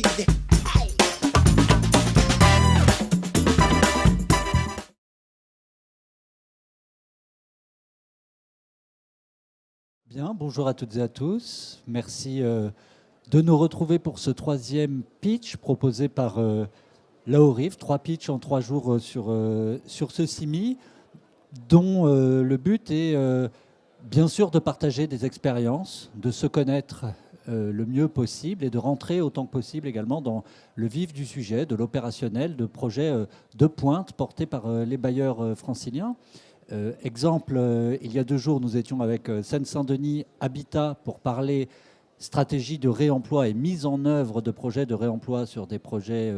breathe. Hey. Bien, bonjour à toutes et à tous. Merci de nous retrouver pour ce troisième pitch proposé par Laoriv. 3 pitchs en 3 jours sur ce CIMI, dont le but est bien sûr de partager des expériences, de se connaître le mieux possible et de rentrer autant que possible également dans le vif du sujet, de l'opérationnel, de projets de pointe portés par les bailleurs franciliens. Exemple, il y a 2 jours, nous étions avec Seine-Saint-Denis Habitat pour parler stratégie de réemploi et mise en œuvre de projets de réemploi sur des projets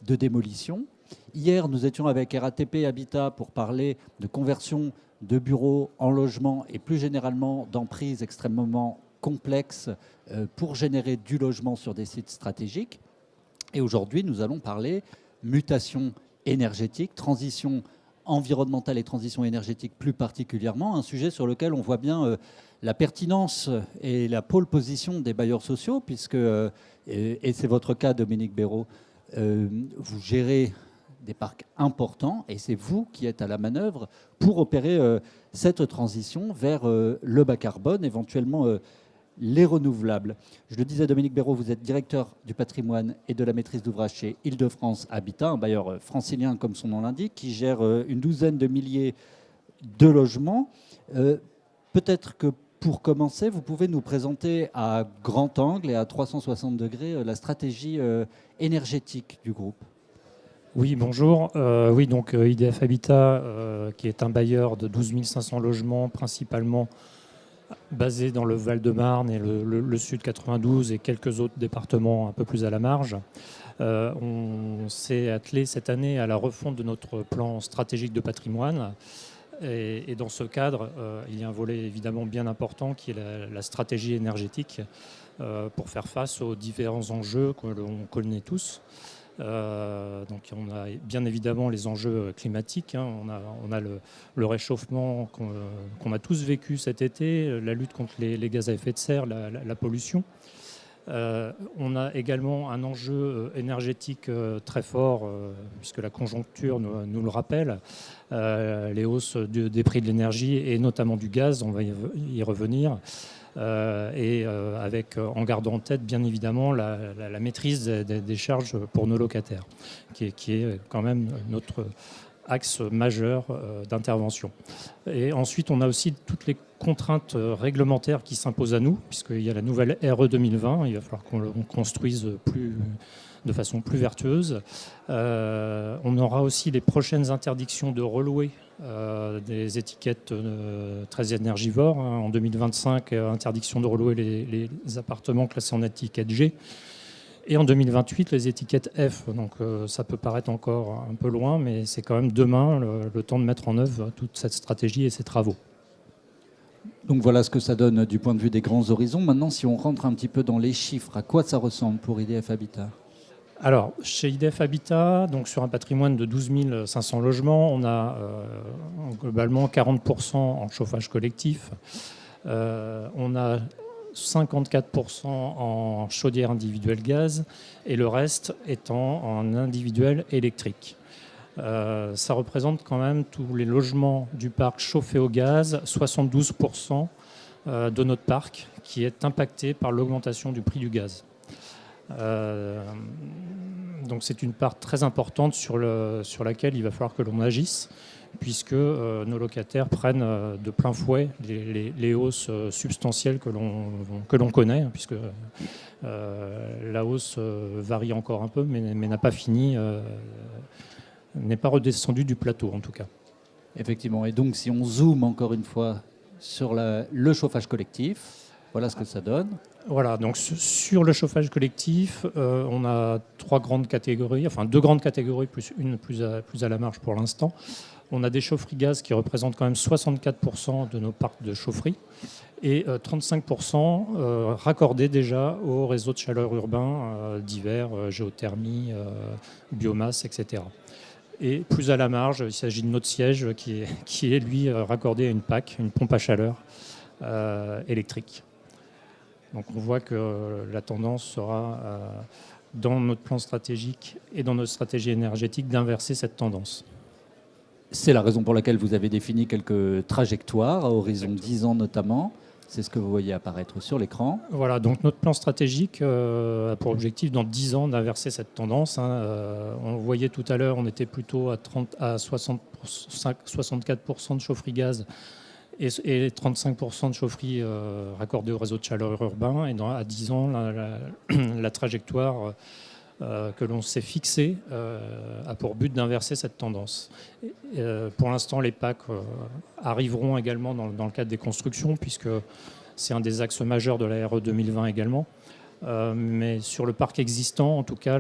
de démolition. Hier, nous étions avec RATP Habitat pour parler de conversion de bureaux en logement et plus généralement d'emprises extrêmement complexes pour générer du logement sur des sites stratégiques. Et aujourd'hui, nous allons parler mutation énergétique, transition environnementale et transition énergétique plus particulièrement, un sujet sur lequel on voit bien la pertinence et la pole position des bailleurs sociaux, puisque, et c'est votre cas Dominique Béraud, vous gérez des parcs importants et c'est vous qui êtes à la manœuvre pour opérer cette transition vers le bas carbone, éventuellement les renouvelables. Je le disais, Dominique Béraud, vous êtes directeur du patrimoine et de la maîtrise d'ouvrage chez Île-de-France Habitat, un bailleur francilien comme son nom l'indique, qui gère une douzaine de milliers de logements. Peut-être que pour commencer, vous pouvez nous présenter à grand angle et à 360 degrés la stratégie énergétique du groupe. Oui, bonjour. Oui, donc IDF Habitat, qui est un bailleur de 12 500 logements, principalement basé dans le Val-de-Marne et le Sud 92 et quelques autres départements un peu plus à la marge. On s'est attelé cette année à la refonte de notre plan stratégique de patrimoine. Et dans ce cadre, il y a un volet évidemment bien important qui est la stratégie énergétique pour faire face aux différents enjeux que l'on connaît tous. Donc on a bien évidemment les enjeux climatiques, hein. On a le réchauffement qu'on a tous vécu cet été, la lutte contre les gaz à effet de serre, la pollution. On a également un enjeu énergétique très fort, puisque la conjoncture nous le rappelle, les hausses des prix de l'énergie et notamment du gaz, on va y revenir. Avec en gardant en tête bien évidemment la maîtrise des charges pour nos locataires, qui est quand même notre axe majeur d'intervention. Et ensuite, on a aussi toutes les contraintes réglementaires qui s'imposent à nous, puisqu'il y a la nouvelle RE 2020, il va falloir qu'on construise de façon plus vertueuse. On aura aussi les prochaines interdictions de relouer des étiquettes très énergivores. En 2025, interdiction de relouer les appartements classés en étiquette G. Et en 2028, les étiquettes F. Donc ça peut paraître encore un peu loin, mais c'est quand même demain le temps de mettre en œuvre toute cette stratégie et ces travaux. Donc voilà ce que ça donne du point de vue des grands horizons. Maintenant, si on rentre un petit peu dans les chiffres, à quoi ça ressemble pour IDF Habitat ? Alors, chez IDF Habitat, donc sur un patrimoine de 12 500 logements, on a globalement 40% en chauffage collectif. On a 54% en chaudière individuelle gaz et le reste étant en individuel électrique. Ça représente quand même tous les logements du parc chauffés au gaz, 72% de notre parc qui est impacté par l'augmentation du prix du gaz. Donc c'est une part très importante sur laquelle il va falloir que l'on agisse, puisque nos locataires prennent de plein fouet les hausses substantielles que l'on connaît, puisque la hausse varie encore un peu, mais n'a pas fini, n'est pas redescendue du plateau en tout cas. Effectivement, et donc si on zoome encore une fois sur le chauffage collectif, voilà ce que ça donne. Voilà, donc sur le chauffage collectif, on a 2 grandes catégories, plus une plus à la marge pour l'instant. On a des chaufferies gaz qui représentent quand même 64% de nos parcs de chaufferie et 35% raccordés déjà au réseau de chaleur urbain divers, géothermie, biomasse, etc. Et plus à la marge, il s'agit de notre siège qui est lui raccordé à une PAC, une pompe à chaleur électrique. Donc on voit que la tendance sera dans notre plan stratégique et dans notre stratégie énergétique d'inverser cette tendance. C'est la raison pour laquelle vous avez défini quelques trajectoires, à horizon 10 ans notamment. C'est ce que vous voyez apparaître sur l'écran. Voilà, donc notre plan stratégique a pour objectif dans 10 ans d'inverser cette tendance. On le voyait tout à l'heure, on était plutôt à 64% de chaufferie gaz et 35% de chaufferie raccordée au réseau de chaleur urbain. Et à 10 ans, la trajectoire que l'on s'est fixée a pour but d'inverser cette tendance. Pour l'instant, les PAC arriveront également dans le cadre des constructions, puisque c'est un des axes majeurs de la RE 2020 également. Mais sur le parc existant, en tout cas,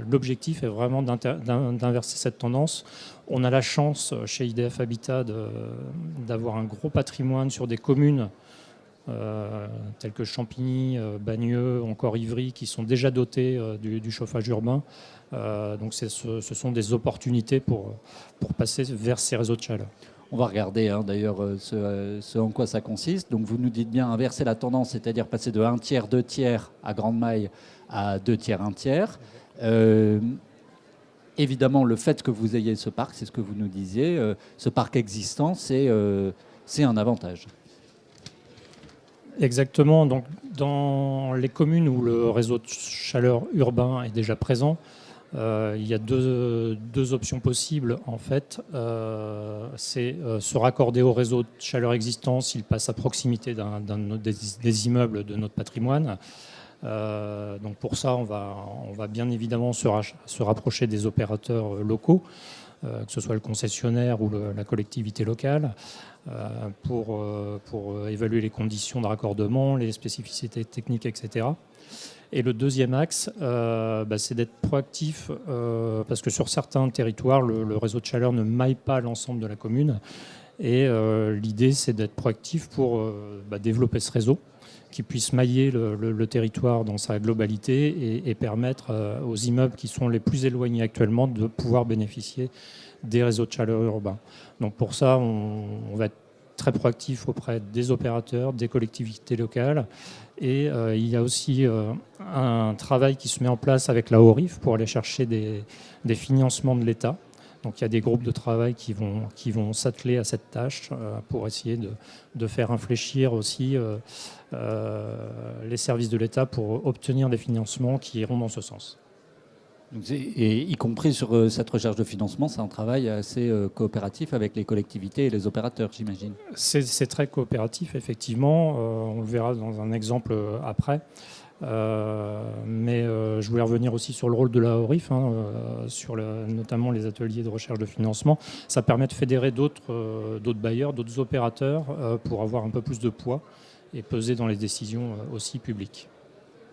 l'objectif est vraiment d'inverser cette tendance. On a la chance chez IDF Habitat d'avoir un gros patrimoine sur des communes telles que Champigny, Bagneux, encore Ivry, qui sont déjà dotées du chauffage urbain. Donc ce sont des opportunités pour passer vers ces réseaux de chaleur. On va regarder d'ailleurs ce en quoi ça consiste. Donc vous nous dites bien inverser la tendance, c'est-à-dire passer de 1 tiers, 2 tiers à grande maille à 2 tiers, 1 tiers. Évidemment, le fait que vous ayez ce parc, c'est ce que vous nous disiez, ce parc existant, c'est un avantage. Exactement. Donc, dans les communes où le réseau de chaleur urbain est déjà présent, il y a deux options possibles en fait. C'est se raccorder au réseau de chaleur existant s'il passe à proximité des immeubles de notre patrimoine. Donc pour ça, on va bien évidemment se rapprocher des opérateurs locaux, que ce soit le concessionnaire ou la collectivité locale, pour évaluer les conditions de raccordement, les spécificités techniques, etc. Et le deuxième axe, c'est d'être proactif, parce que sur certains territoires, le réseau de chaleur ne maille pas l'ensemble de la commune. Et l'idée, c'est d'être proactif pour développer ce réseau qui puisse mailler le territoire dans sa globalité et permettre aux immeubles qui sont les plus éloignés actuellement de pouvoir bénéficier des réseaux de chaleur urbains. Donc pour ça, on va être très proactif auprès des opérateurs, des collectivités locales. Et il y a aussi un travail qui se met en place avec la HORIF pour aller chercher des financements de l'État. Donc il y a des groupes de travail qui vont s'atteler à cette tâche pour essayer de faire infléchir aussi les services de l'État pour obtenir des financements qui iront dans ce sens. Et y compris sur cette recherche de financement, c'est un travail assez coopératif avec les collectivités et les opérateurs, j'imagine. C'est très coopératif, effectivement. On le verra dans un exemple après. Mais je voulais revenir aussi sur le rôle de la HORIF, sur notamment les ateliers de recherche de financement. Ça permet de fédérer d'autres bailleurs, d'autres opérateurs pour avoir un peu plus de poids et peser dans les décisions aussi publiques.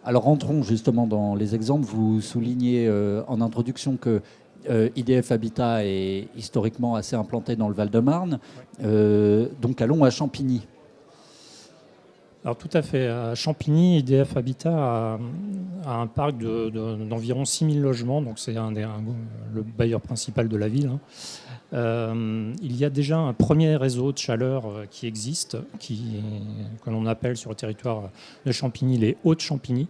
Alors rentrons justement dans les exemples. Vous soulignez en introduction que IDF Habitat est historiquement assez implanté dans le Val-de-Marne. Donc allons à Champigny. Alors tout à fait. À Champigny, IDF Habitat a un parc d'environ 6000 logements, donc c'est le bailleur principal de la ville. Il y a déjà un premier réseau de chaleur qui existe, que l'on appelle sur le territoire de Champigny les Hauts-de-Champigny.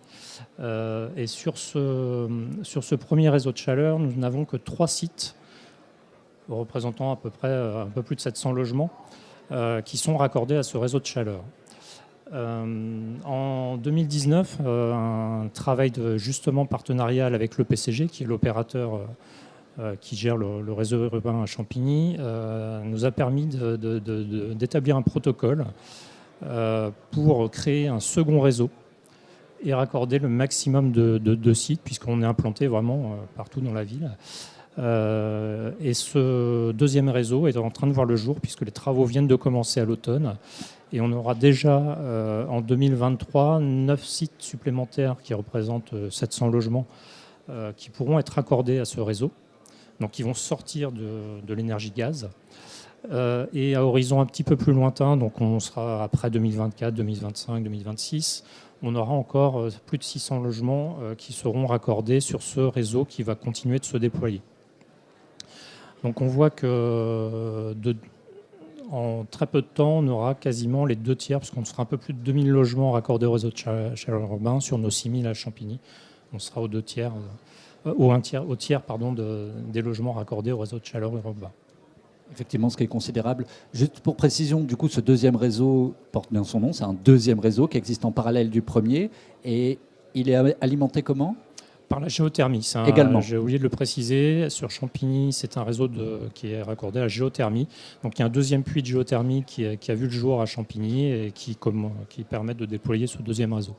Et sur ce premier réseau de chaleur, nous n'avons que 3 sites représentant à peu près un peu plus de 700 logements qui sont raccordés à ce réseau de chaleur. En 2019, un travail de justement partenarial avec le PCG, qui est l'opérateur qui gère le réseau urbain à Champigny, nous a permis d'établir un protocole pour créer un second réseau et raccorder le maximum de sites, puisqu'on est implanté vraiment partout dans la ville. Et ce deuxième réseau est en train de voir le jour, puisque les travaux viennent de commencer à l'automne. Et on aura déjà en 2023 9 sites supplémentaires qui représentent 700 logements qui pourront être raccordés à ce réseau. Donc ils vont sortir de l'énergie gaz. Et à horizon un petit peu plus lointain, donc on sera après 2024, 2025, 2026, on aura encore plus de 600 logements qui seront raccordés sur ce réseau qui va continuer de se déployer. Donc on voit que en très peu de temps, on aura quasiment les 2 tiers, parce qu'on sera un peu plus de 2000 logements raccordés au réseau de chaleur urbain sur nos 6000 à Champigny. On sera aux 2 tiers, au tiers des logements raccordés au réseau de chaleur urbain. Effectivement, ce qui est considérable. Juste pour précision, du coup, ce deuxième réseau porte bien son nom. C'est un deuxième réseau qui existe en parallèle du premier. Et il est alimenté comment ? Par la géothermie. Également. J'ai oublié de le préciser. Sur Champigny, c'est un réseau qui est raccordé à la géothermie. Donc il y a un deuxième puits de géothermie qui a vu le jour à Champigny et qui permet de déployer ce deuxième réseau.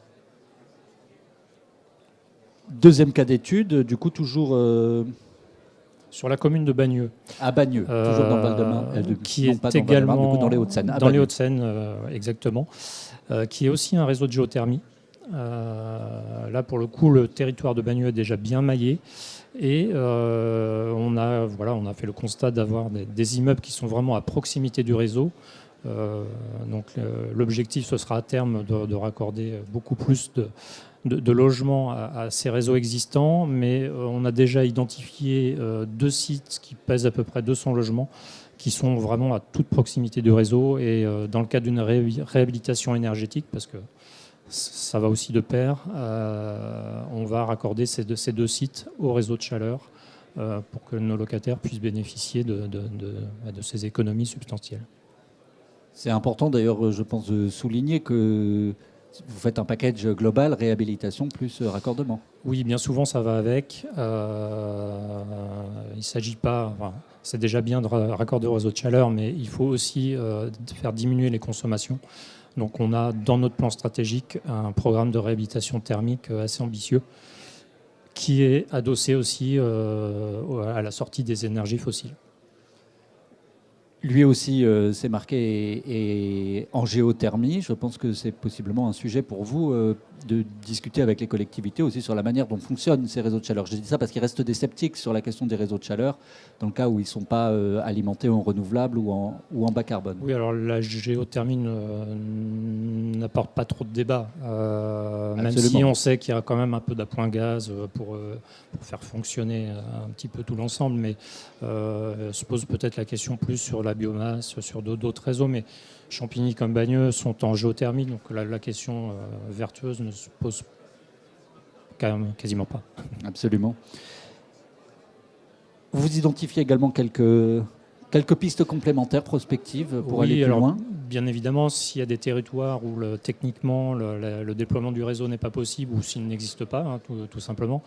Deuxième cas d'étude, du coup, toujours sur la commune de Bagneux. À Bagneux, toujours dans le Val-de-Marne. Qui est également dans les Hauts-de-Seine. Dans les Hauts-de-Seine, exactement. Qui est aussi un réseau de géothermie. Là, pour le coup, le territoire de Bagneux est déjà bien maillé. Et on a fait le constat d'avoir des immeubles qui sont vraiment à proximité du réseau. Donc l'objectif, ce sera à terme de raccorder beaucoup plus de logements à ces réseaux existants, mais on a déjà identifié 2 sites qui pèsent à peu près 200 logements, qui sont vraiment à toute proximité du réseau, et dans le cadre d'une réhabilitation énergétique, parce que ça va aussi de pair, on va raccorder ces deux sites au réseau de chaleur pour que nos locataires puissent bénéficier de ces économies substantielles. C'est important d'ailleurs, je pense, de souligner que vous faites un package global, réhabilitation plus raccordement. Oui, bien souvent ça va avec. Il ne s'agit pas, c'est déjà bien de raccorder au réseau de chaleur, mais il faut aussi faire diminuer les consommations. Donc on a dans notre plan stratégique un programme de réhabilitation thermique assez ambitieux qui est adossé aussi à la sortie des énergies fossiles. Lui aussi s'est marqué et en géothermie. Je pense que c'est possiblement un sujet pour vous de discuter avec les collectivités aussi sur la manière dont fonctionnent ces réseaux de chaleur. Je dis ça parce qu'il reste des sceptiques sur la question des réseaux de chaleur dans le cas où ils ne sont pas alimentés en renouvelable ou en bas carbone. Oui, alors la géothermie n'apporte pas trop de débat, même si on sait qu'il y a quand même un peu d'appoint gaz pour faire fonctionner un petit peu tout l'ensemble, mais se pose peut-être la question plus sur la biomasse, sur d'autres réseaux, mais Champigny comme Bagneux sont en géothermie, donc la question vertueuse ne se pose quasiment pas. Absolument. Vous identifiez également quelques pistes complémentaires, prospectives, pour aller plus loin ? Bien évidemment, s'il y a des territoires où techniquement le déploiement du réseau n'est pas possible ou s'il n'existe pas, tout simplement,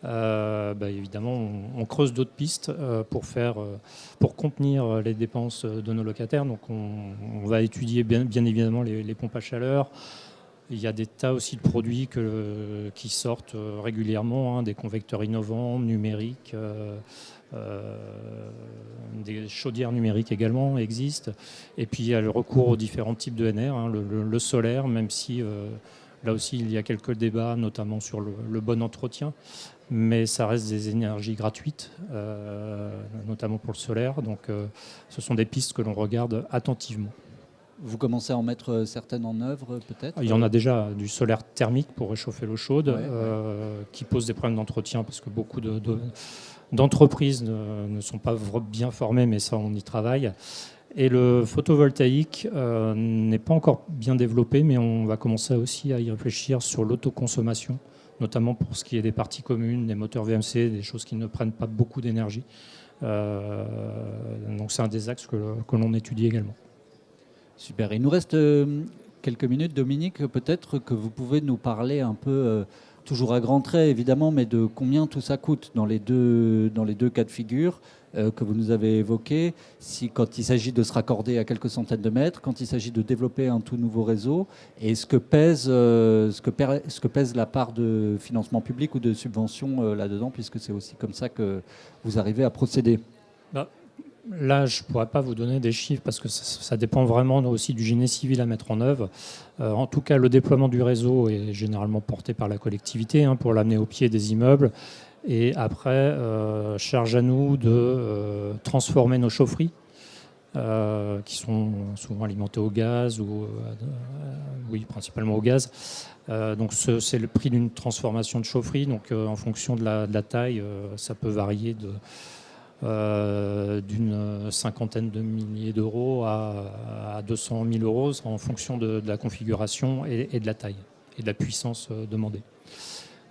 évidemment, on creuse d'autres pistes pour contenir les dépenses de nos locataires. Donc on va étudier bien évidemment les pompes à chaleur. Il y a des tas aussi de produits qui sortent régulièrement, des convecteurs innovants, numériques, des chaudières numériques également existent. Et puis il y a le recours aux différents types de NR, le solaire, même si là aussi il y a quelques débats, notamment sur le bon entretien. Mais ça reste des énergies gratuites, notamment pour le solaire. Donc ce sont des pistes que l'on regarde attentivement. Vous commencez à en mettre certaines en œuvre, peut-être ? Il y en a déjà du solaire thermique pour réchauffer l'eau chaude, qui pose des problèmes d'entretien parce que beaucoup d'entreprises ne sont pas bien formées, mais ça, on y travaille. Et le photovoltaïque n'est pas encore bien développé, mais on va commencer aussi à y réfléchir sur l'autoconsommation, notamment pour ce qui est des parties communes, des moteurs VMC, des choses qui ne prennent pas beaucoup d'énergie. Donc c'est un des axes que l'on étudie également. Super. Il nous reste quelques minutes. Dominique, peut-être que vous pouvez nous parler un peu, toujours à grands traits évidemment, mais de combien tout ça coûte dans les deux cas de figure que vous nous avez évoqués, quand il s'agit de se raccorder à quelques centaines de mètres, quand il s'agit de développer un tout nouveau réseau, et ce que pèse la part de financement public ou de subvention là-dedans, puisque c'est aussi comme ça que vous arrivez à procéder. Là, je ne pourrais pas vous donner des chiffres parce que ça dépend vraiment aussi du génie civil à mettre en œuvre. En tout cas, le déploiement du réseau est généralement porté par la collectivité pour l'amener au pied des immeubles. Et après, charge à nous de transformer nos chaufferies qui sont souvent alimentées au gaz principalement au gaz. Donc c'est le prix d'une transformation de chaufferie. Donc en fonction de la taille, ça peut varier d'une cinquantaine de milliers d'euros à 200 000 euros en fonction de la configuration et de la taille et de la puissance demandée.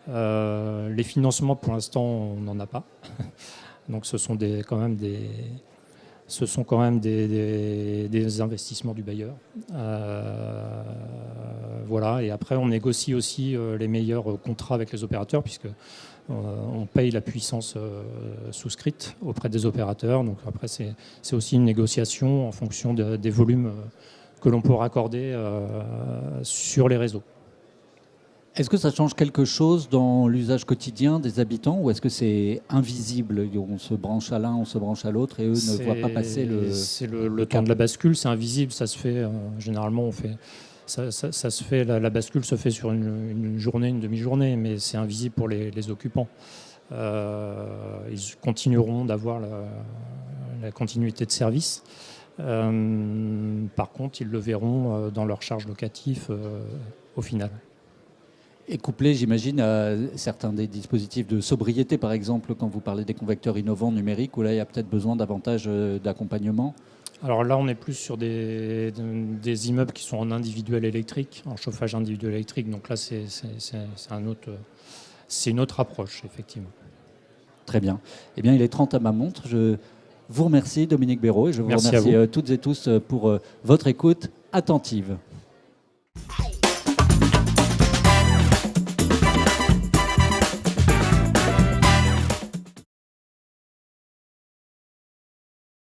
Les financements, pour l'instant, on n'en a pas. Donc ce sont quand même des investissements du bailleur. Voilà. Et après, on négocie aussi les meilleurs contrats avec les opérateurs, puisque on paye la puissance souscrite auprès des opérateurs. Donc après, c'est aussi une négociation en fonction des volumes que l'on peut raccorder sur les réseaux. Est-ce que ça change quelque chose dans l'usage quotidien des habitants ou est-ce que c'est invisible? On se branche à l'un, on se branche à l'autre et eux ne voient pas passer le... C'est le temps de la bascule, c'est invisible, ça se fait, généralement on fait... Ça se fait, la bascule se fait sur une journée, une demi-journée, mais c'est invisible pour les occupants. Ils continueront d'avoir la continuité de service. Par contre, ils le verront dans leur charge locative au final. Et couplé, j'imagine, à certains des dispositifs de sobriété, par exemple, quand vous parlez des convecteurs innovants numériques, où là, il y a peut-être besoin davantage d'accompagnement. Alors là, on est plus sur des immeubles qui sont en individuel électrique, en chauffage individuel électrique. Donc là, c'est une autre approche, effectivement. Très bien. Eh bien, il est 30 à ma montre. Je vous remercie, Dominique Béraud, et je vous remercie toutes et tous pour votre écoute attentive.